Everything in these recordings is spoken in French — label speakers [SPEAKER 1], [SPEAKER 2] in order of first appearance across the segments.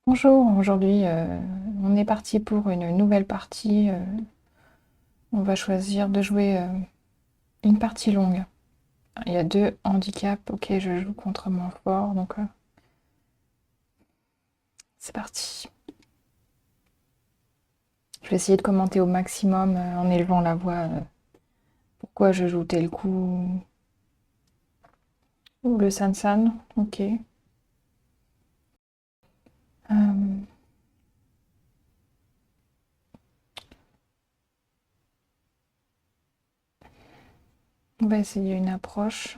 [SPEAKER 1] Bonjour, aujourd'hui on est parti pour une nouvelle partie. On va choisir de jouer une partie longue. Il y a deux handicaps auxquels je joue contre mon fort, donc c'est parti. Je vais essayer de commenter au maximum en élevant la voix pourquoi je joue tel coup. Ou le san san, ok. Euh, on va essayer une approche.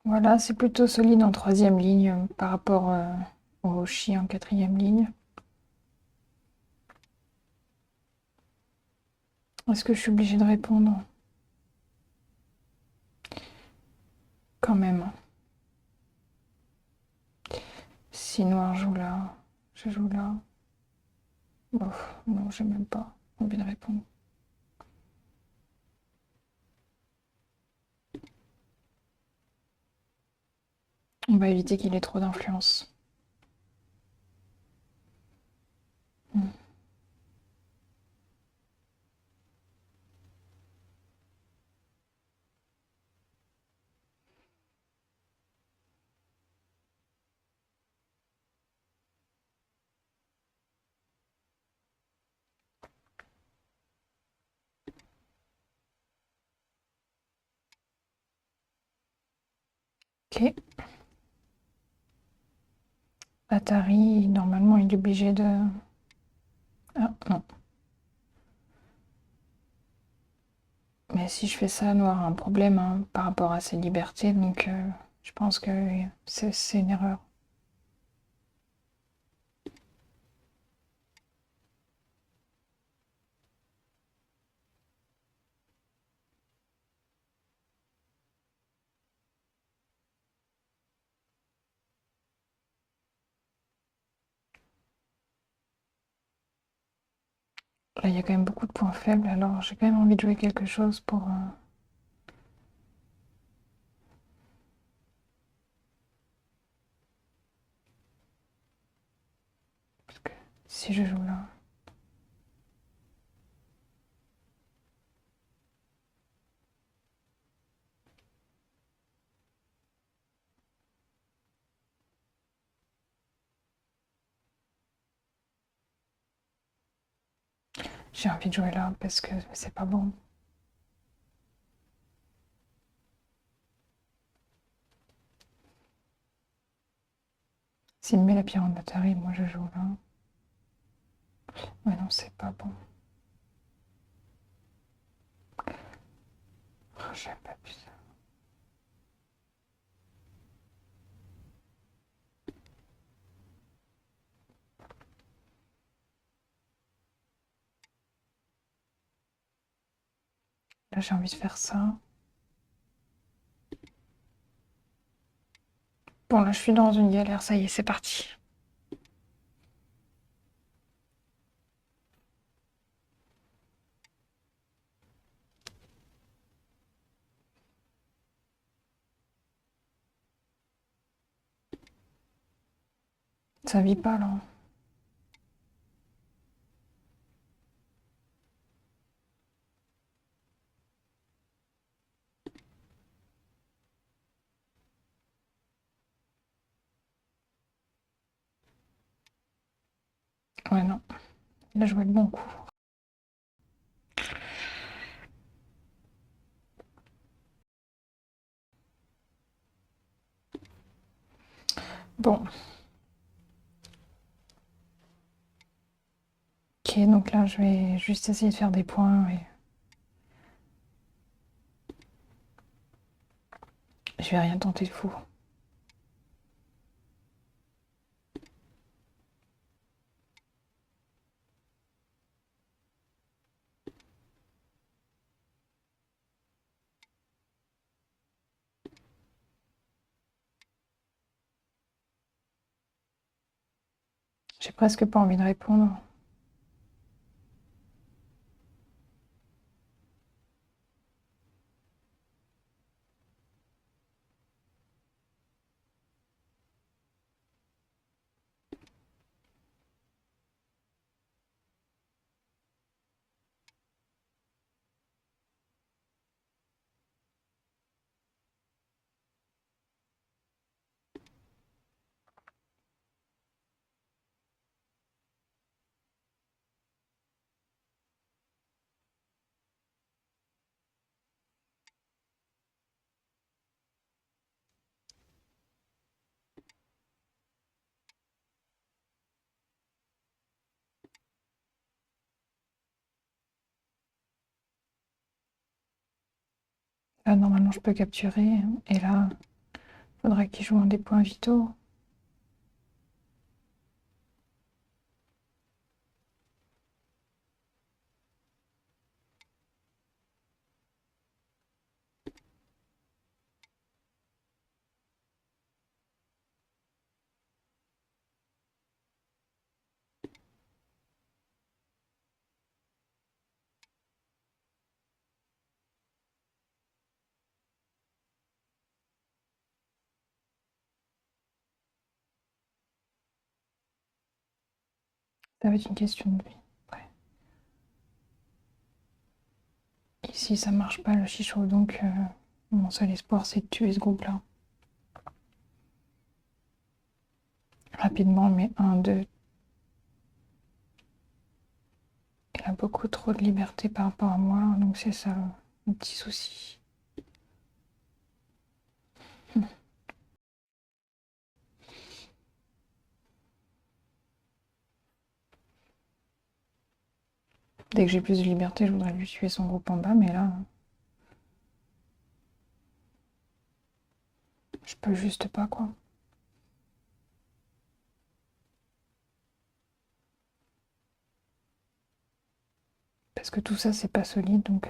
[SPEAKER 1] Voilà, c'est plutôt solide en troisième ligne par rapport au roshi en quatrième ligne. Est-ce que je suis obligée de répondre? Quand même. Si noir joue là, je joue là. Bof, non, j'ai même pas envie de répondre. On va éviter qu'il ait trop d'influence. Ok. Atari, normalement, il est obligé de... Ah, non. Mais si je fais ça, Noir a un problème hein, par rapport à ses libertés, donc je pense que c'est une erreur. Là, il y a quand même beaucoup de points faibles, alors j'ai quand même envie de jouer quelque chose pour... parce que si je joue là... J'ai envie de jouer là parce que c'est pas bon. S'il me met la pierre en Atari, moi je joue là. Ouais, non, c'est pas bon. Oh, j'aime pas plus ça. Là, j'ai envie de faire ça. Bon, là, je suis dans une galère. Ça y est, c'est parti. Ça vit pas, là. Ouais, non. Il a joué le bon coup. Bon. Ok, donc là, je vais juste essayer de faire des points et je vais rien tenter de fou. J'ai presque pas envie de répondre. Là, normalement, je peux capturer. Et là, il faudrait qu'il joue un des points vitaux. Ça va être une question de vie. Ouais. Ici, ça marche pas le chichot, donc mon seul espoir, c'est de tuer ce groupe-là. Rapidement, mais 1, 2. Il a beaucoup trop de liberté par rapport à moi, donc c'est ça le petit souci. Dès que j'ai plus de liberté, je voudrais lui tuer son groupe en bas, mais là, je peux juste pas, quoi. Parce que tout ça, c'est pas solide, donc...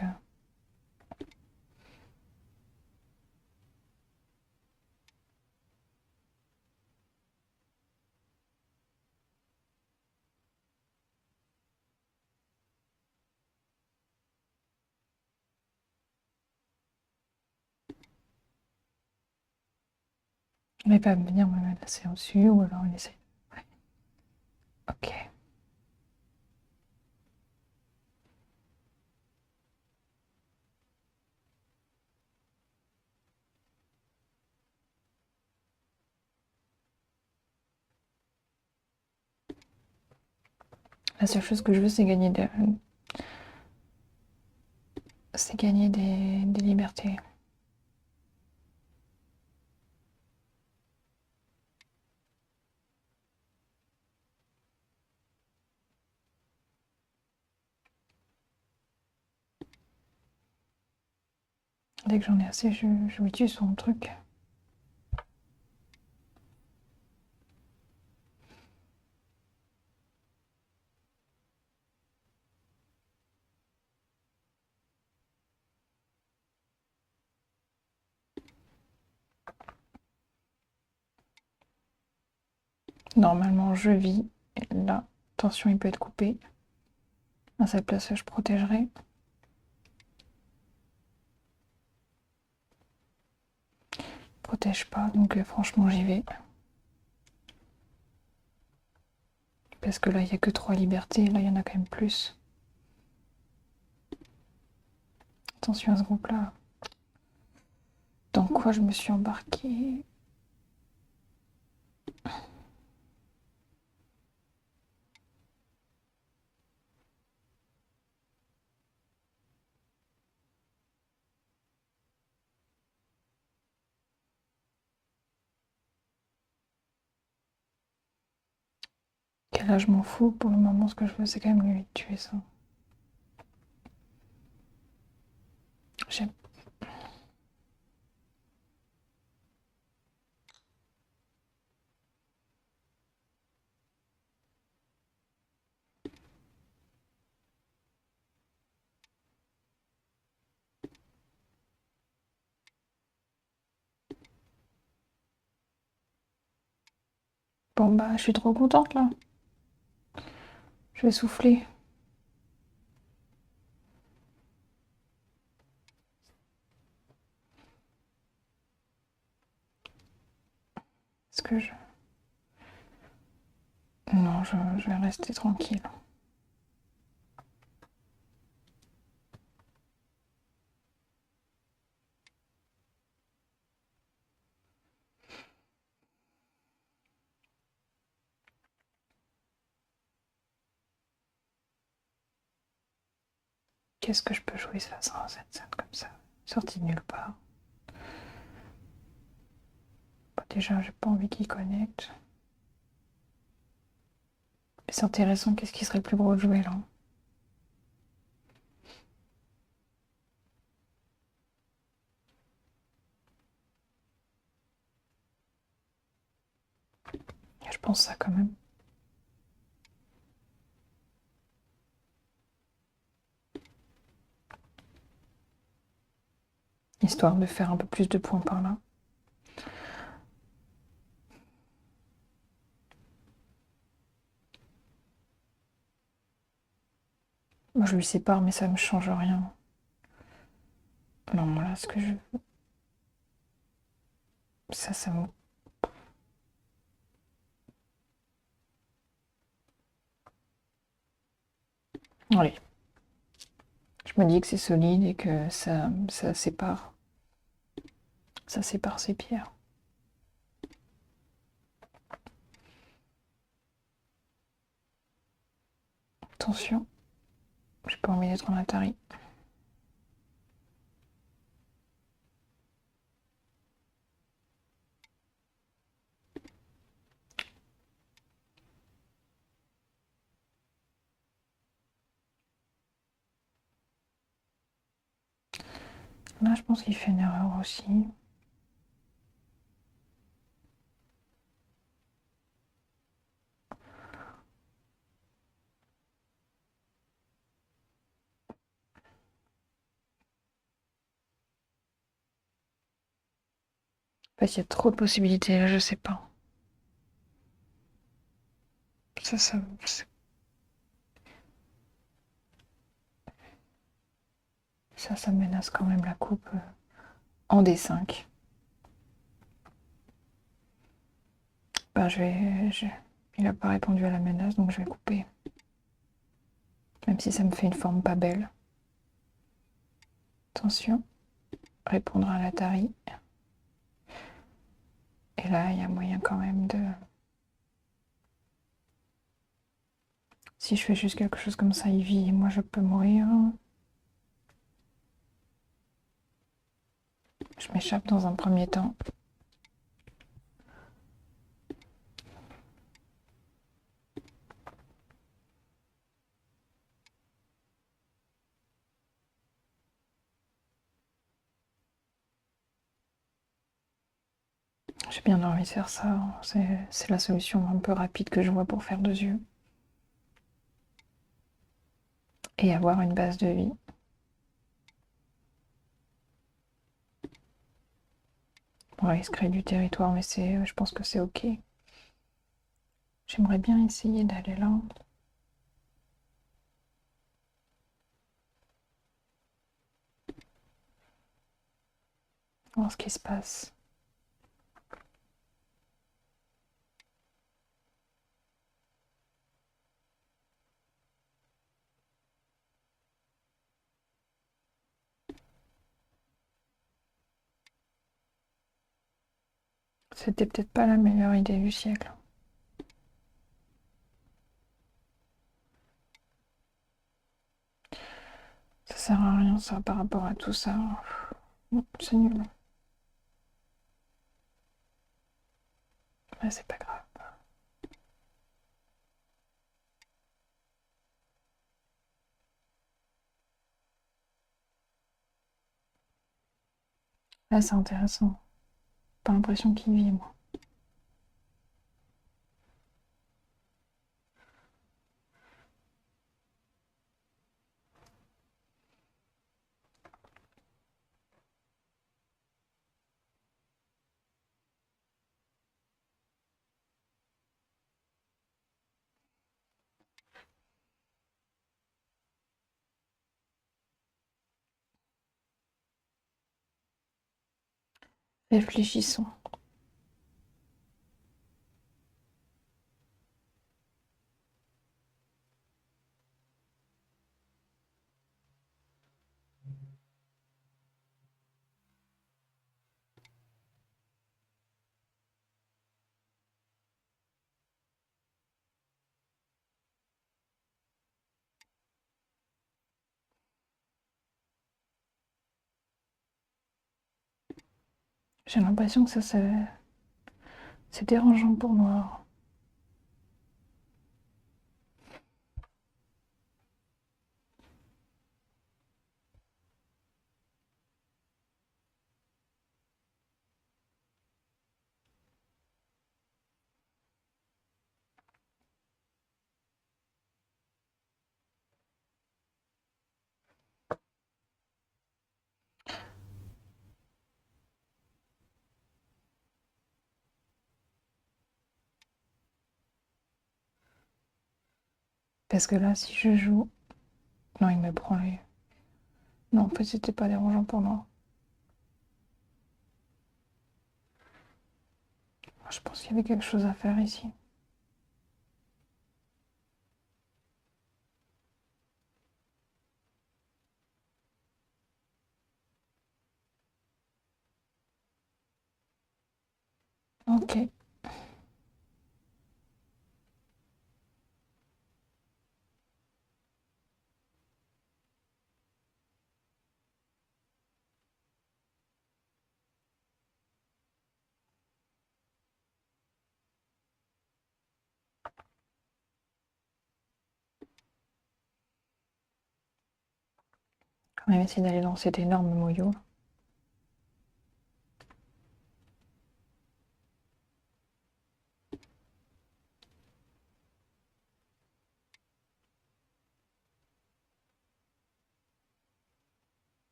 [SPEAKER 1] Il va pas venir me menacer au-dessus, ou alors il essaie... Ouais. Ok. La seule chose que je veux, c'est gagner des libertés. Dès que j'en ai assez, je lui tue son truc. Normalement, je vis. Et là, attention, il peut être coupé. À cette place, je protégerai. Protège pas, donc franchement, j'y vais. Parce que là, il n'y a que 3 libertés. Là, il y en a quand même plus. Attention à ce groupe-là. Dans quoi je me suis embarquée? Quel âge, je m'en fous. Pour le moment, ce que je veux, c'est quand même lui tuer ça. J'aime. Bon, bah, je suis trop contente, là. Je vais souffler. Est-ce que je... Non, je vais rester tranquille. Qu'est-ce que je peux jouer face à cette scène comme ça? Sortie de nulle part. Bah, déjà, j'ai pas envie qu'il connecte. Mais c'est intéressant, qu'est-ce qui serait le plus gros de jouer là? Je pense ça quand même. Histoire de faire un peu plus de points par là. Moi, je lui sépare, mais ça me change rien. Non, là, ce que je... Ça me... Allez. Je me dis que c'est solide et que ça sépare. Ça sépare ces pierres. Attention. J'ai pas envie d'être en Atari. Là, je pense qu'il fait une erreur aussi. En fait, il y a trop de possibilités, là, je sais pas. Ça ça menace quand même la coupe en D5. Bah, il n'a pas répondu à la menace, donc je vais couper. Même si ça me fait une forme pas belle. Attention, répondre à l'Atari. Et là, il y a moyen quand même de... Si je fais juste quelque chose comme ça, il vit et moi je peux mourir. Je m'échappe dans un premier temps. J'ai bien envie de faire ça. C'est la solution un peu rapide que je vois pour faire 2 yeux. Et avoir une base de vie. Ouais, il se crée du territoire, mais je pense que c'est ok. J'aimerais bien essayer d'aller là. Voir ce qui se passe. C'était peut-être pas la meilleure idée du siècle. Ça sert à rien ça par rapport à tout ça. C'est nul. Mais c'est pas grave. Là c'est intéressant. Pas l'impression qu'il vit moi. Réfléchissons. J'ai l'impression que ça, c'est dérangeant pour moi. Parce que là, si je joue... Non, il me prend les... Non, en fait, c'était pas dérangeant pour moi. Je pense qu'il y avait quelque chose à faire ici. Ok. Quand même essayer d'aller dans cet énorme moyau.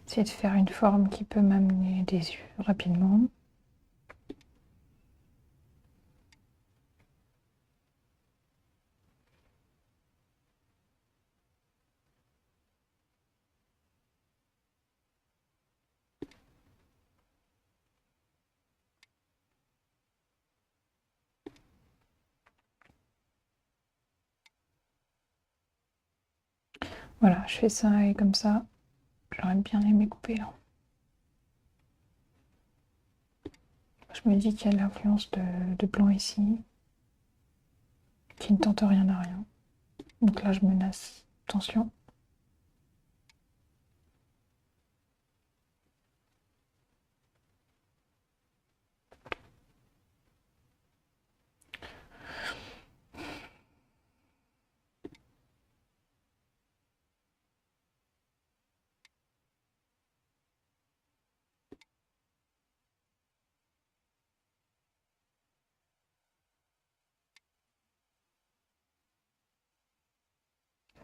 [SPEAKER 1] Essayer de faire une forme qui peut m'amener des yeux rapidement. Voilà, je fais ça et comme ça, j'aurais bien aimé couper là. Je me dis qu'il y a l'influence de blanc ici, qui ne tente rien à rien. Donc là, je menace. Attention.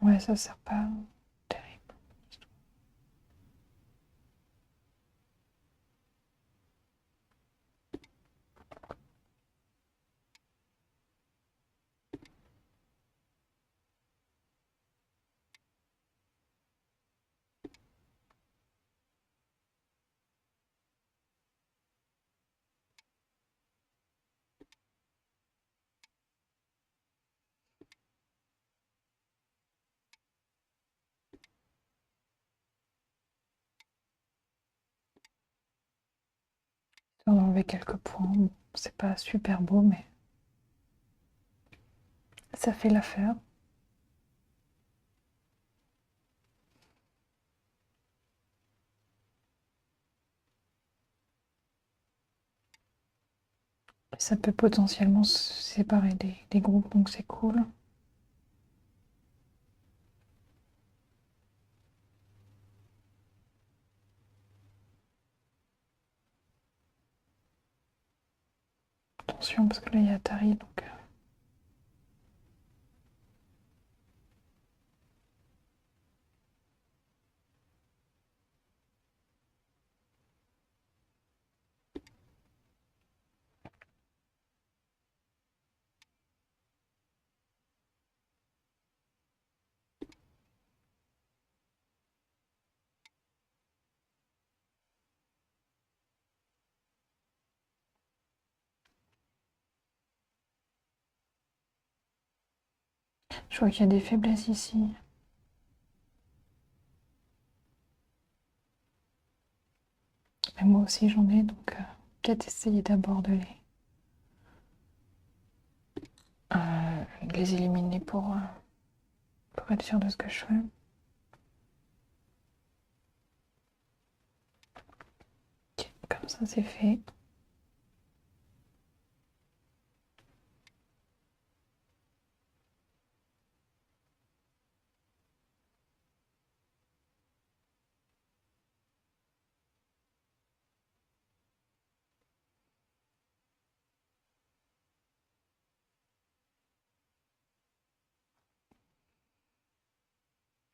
[SPEAKER 1] Ouais, ça sert pas terrible. On va enlever quelques points. Bon, c'est pas super beau, mais ça fait l'affaire. Ça peut potentiellement se séparer des groupes, donc c'est cool. Attention, parce que là, il y a Tari, donc... Je vois qu'il y a des faiblesses ici. Mais moi aussi j'en ai, donc peut-être essayer d'abord de les éliminer pour être sûr de ce que je fais. Ok, comme ça c'est fait.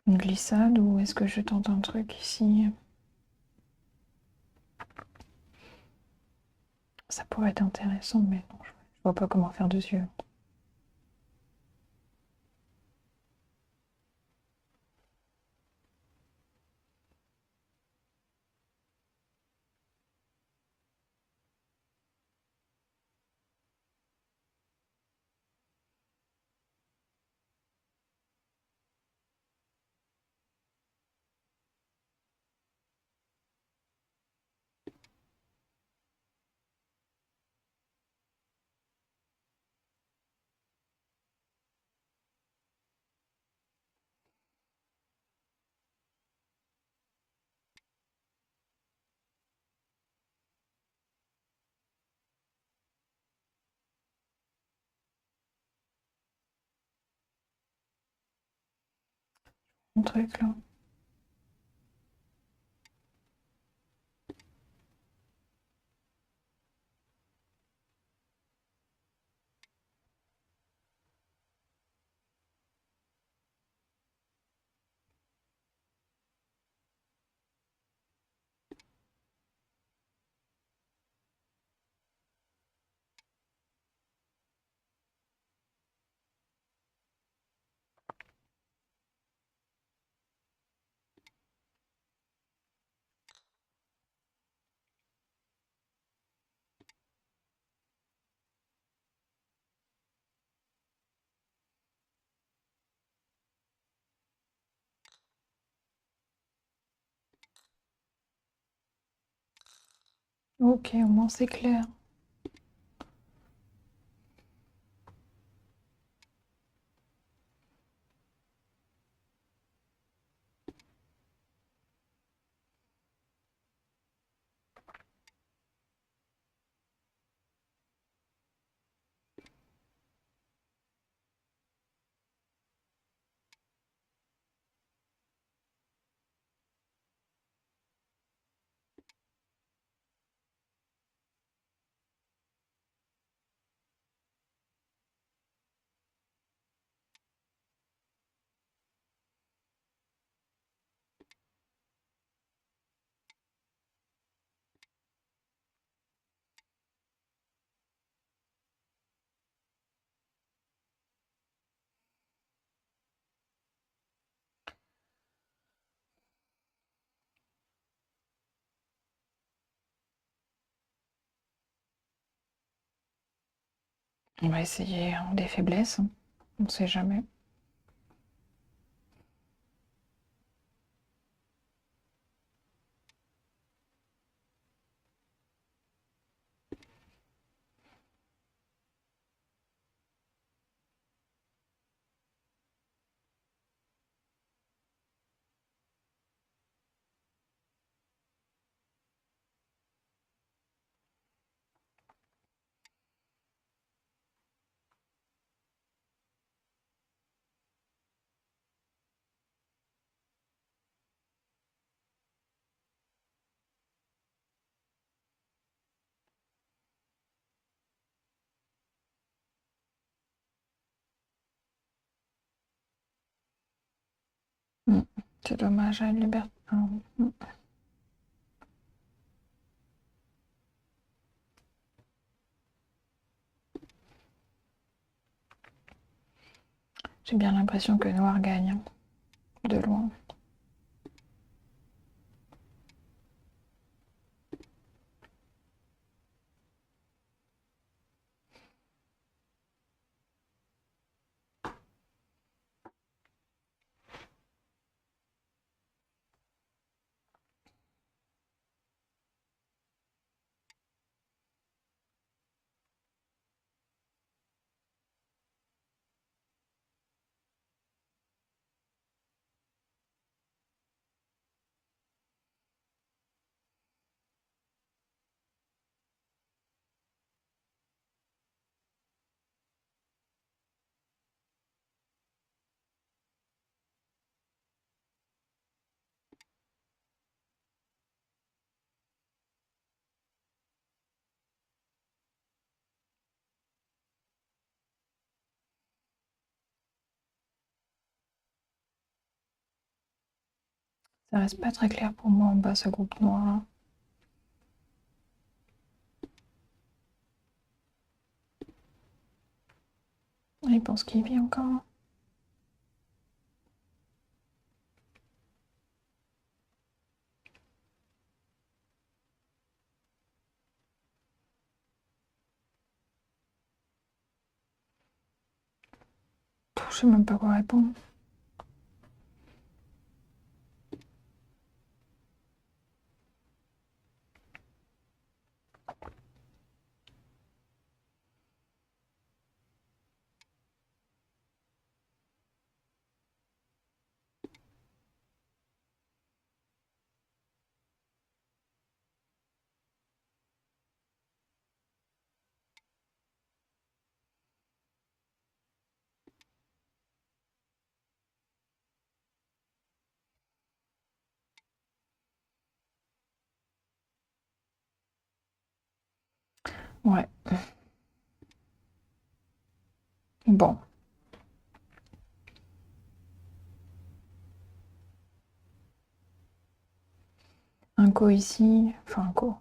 [SPEAKER 1] Une glissade ou est-ce que je tente un truc ici? Ça pourrait être intéressant, mais non, je vois pas comment faire dessus. Un truc là. Ok, au moins c'est clair. On va essayer des faiblesses, hein. On sait jamais. Mm. C'est dommage, à liberté. J'ai bien l'impression que Noir gagne, hein, de loin. Ça reste pas très clair pour moi en bas, ce groupe noir là. Il pense qu'il vit encore. Je sais même pas quoi répondre. Ouais. Bon. Un co ici, enfin un co.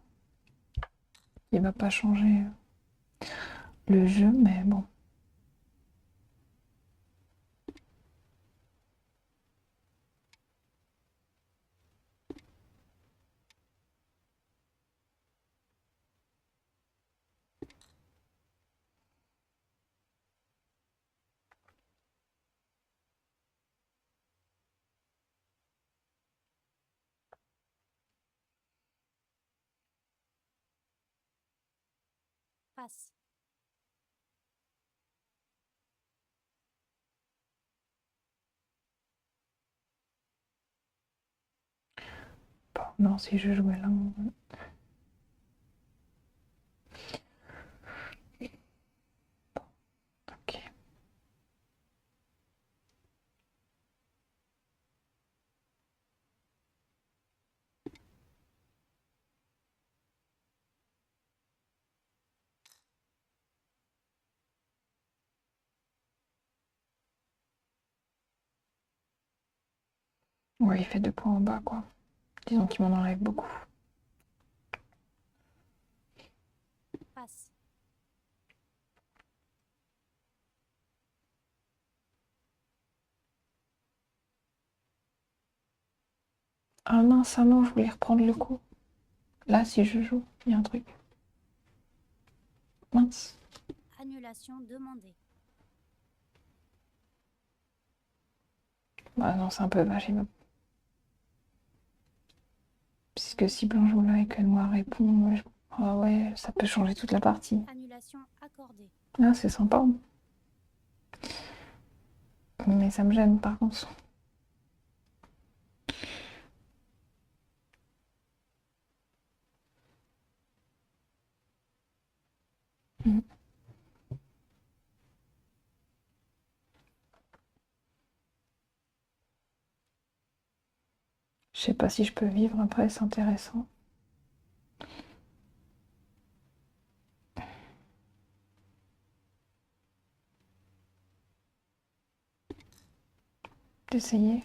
[SPEAKER 1] Il va pas changer le jeu, mais bon.
[SPEAKER 2] Passe.
[SPEAKER 1] Bon, non, si je jouais là. Ok. Ouais, il fait 2 points en bas, quoi. Disons qu'il m'en enlève beaucoup.
[SPEAKER 2] Passe.
[SPEAKER 1] Ah mince, ah non, je voulais reprendre le coup. Là, si je joue, il y a un truc. Mince.
[SPEAKER 2] Annulation demandée.
[SPEAKER 1] Bah non, c'est un peu vache. Puisque si blanc joue là et que noir répond, ah ouais, ça peut changer toute la partie.
[SPEAKER 2] Annulation accordée.
[SPEAKER 1] Ah, c'est sympa. Mais ça me gêne par contre. Mm. Je sais pas si je peux vivre après, c'est intéressant. D'essayer.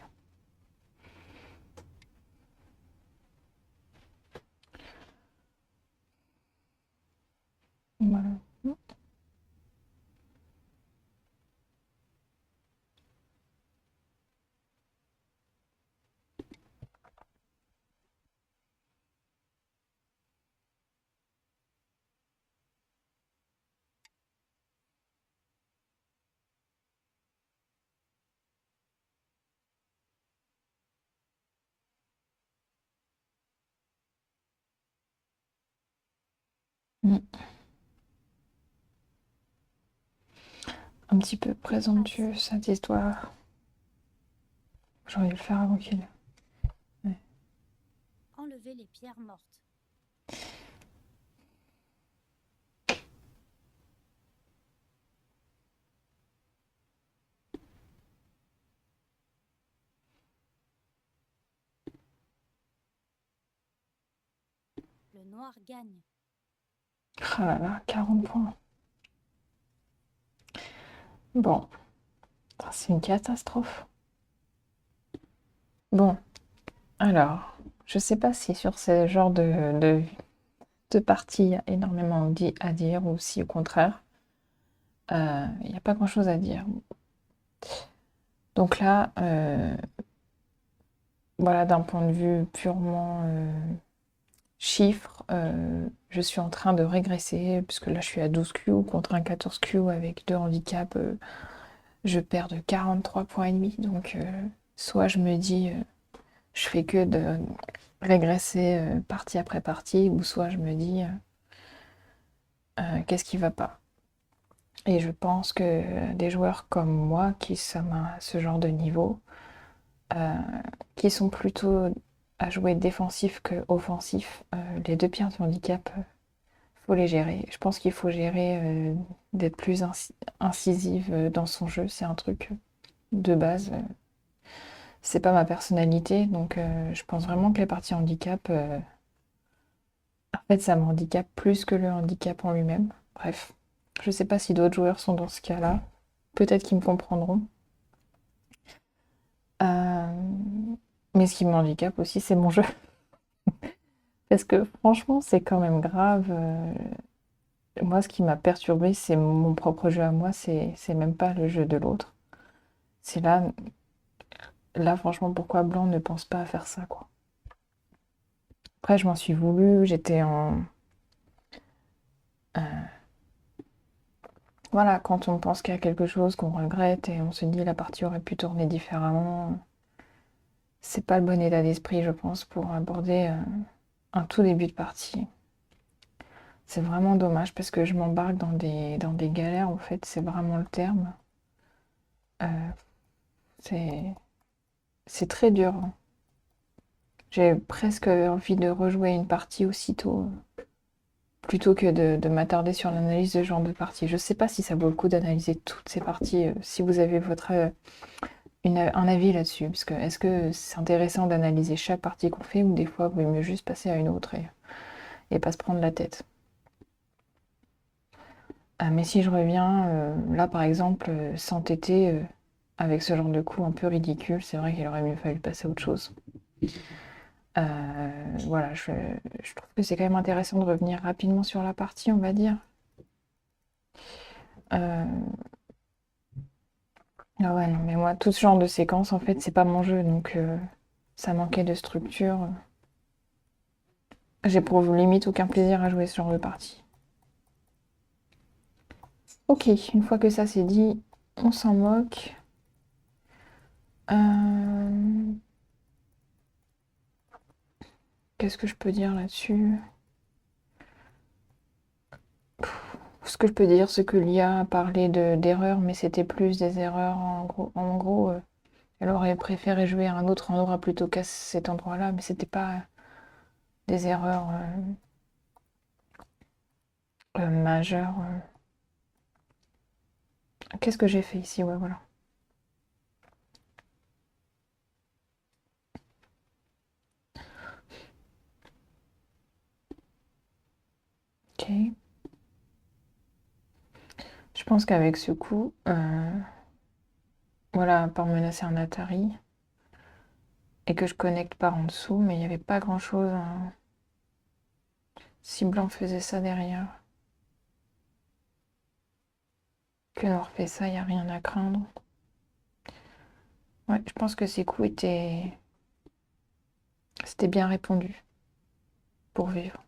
[SPEAKER 1] Voilà. Mm. Un petit peu présomptueux cette histoire. J'aurais dû le faire avant qu'il. Ouais.
[SPEAKER 2] Enlever les pierres mortes. Le noir gagne.
[SPEAKER 1] Ah là là, 40 points. Bon, c'est une catastrophe. Bon, Alors, je sais pas si sur ce genre de partie, il y a énormément à dire ou si au contraire, il n'y a pas grand-chose à dire. Donc là, voilà, d'un point de vue purement chiffre, je suis en train de régresser, puisque là je suis à 12 Q contre un 14 Q avec deux handicaps. Je perds de 43 points et demi. Donc, soit je me dis, je fais que de régresser partie après partie, ou soit je me dis, qu'est-ce qui va pas? Et je pense que des joueurs comme moi, qui sommes à ce genre de niveau, euh, qui sont plutôt à jouer défensif que offensif, les deux pierres de handicap, faut les gérer. Je pense qu'il faut gérer d'être plus incisive dans son jeu. C'est un truc de base. C'est pas ma personnalité, donc je pense vraiment que les parties handicap, en fait, ça me handicape plus que le handicap en lui-même. Bref, je sais pas si d'autres joueurs sont dans ce cas-là. Peut-être qu'ils me comprendront. Mais ce qui me handicape aussi, c'est mon jeu. Parce que franchement, c'est quand même grave. Moi, ce qui m'a perturbée, c'est mon propre jeu à moi, c'est même pas le jeu de l'autre. C'est là, franchement, pourquoi Blanc ne pense pas à faire ça, quoi. Après, je m'en suis voulu, j'étais en. Voilà, quand on pense qu'il y a quelque chose qu'on regrette et on se dit la partie aurait pu tourner différemment, c'est pas le bon état d'esprit, je pense, pour aborder un tout début de partie. C'est vraiment dommage parce que je m'embarque dans des galères, en fait, c'est vraiment le terme. Euh, c'est, c'est très dur, hein. J'ai presque envie de rejouer une partie aussitôt, plutôt que de m'attarder sur l'analyse de ce genre de partie. Je sais pas si ça vaut le coup d'analyser toutes ces parties, si vous avez un avis là-dessus, parce que est-ce que c'est intéressant d'analyser chaque partie qu'on fait ou des fois il vaut mieux juste passer à une autre et pas se prendre la tête. Mais si je reviens, là par exemple, s'entêter avec ce genre de coup un peu ridicule, c'est vrai qu'il aurait mieux fallu passer à autre chose. Voilà, je trouve que c'est quand même intéressant de revenir rapidement sur la partie, on va dire. Euh, ah ouais, non, mais moi, tout ce genre de séquence, en fait, c'est pas mon jeu, donc ça manquait de structure. J'éprouve limite aucun plaisir à jouer ce genre de partie. Ok, une fois que ça c'est dit, on s'en moque. Euh, Qu'est-ce que je peux dire là-dessus? Ce que je peux dire, c'est que l'IA a parlé d'erreurs, mais c'était plus des erreurs en gros, elle aurait préféré jouer à un autre endroit plutôt qu'à cet endroit-là, mais c'était pas des erreurs majeures. Qu'est-ce que j'ai fait ici? Ouais, voilà. Ok. Je pense qu'avec ce coup, voilà, à part menacer un Atari, et que je connecte par en dessous, mais il n'y avait pas grand-chose, hein. Si Blanc faisait ça derrière, que Noir fait ça, il n'y a rien à craindre. Ouais, je pense que ces coups étaient. C'était bien répondu pour vivre.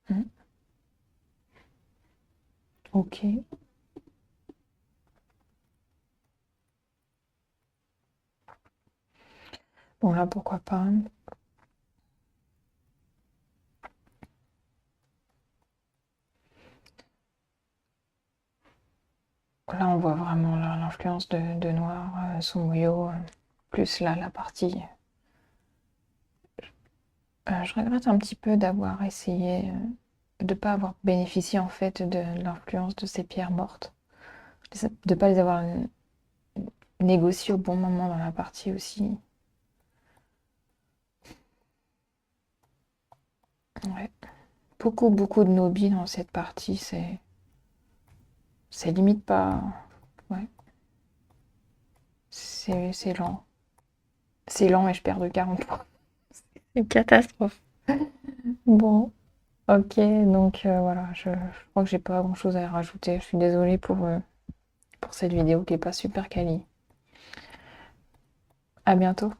[SPEAKER 1] Hmm. Ok. Bon, là, pourquoi pas. Là, on voit vraiment l'influence de Noir, son Moyo, plus là, la partie. Je regrette un petit peu d'avoir essayé, de ne pas avoir bénéficié en fait de l'influence de ces pierres mortes, de ne pas les avoir négociées au bon moment dans la partie aussi. Ouais. Beaucoup, beaucoup de Nobi dans cette partie, c'est limite pas. Ouais. c'est lent. C'est lent et je perds de 40 points. C'est une catastrophe. Bon, ok, donc voilà, je crois que j'ai pas grand-chose à rajouter. Je suis désolée pour cette vidéo qui est pas super quali. À bientôt.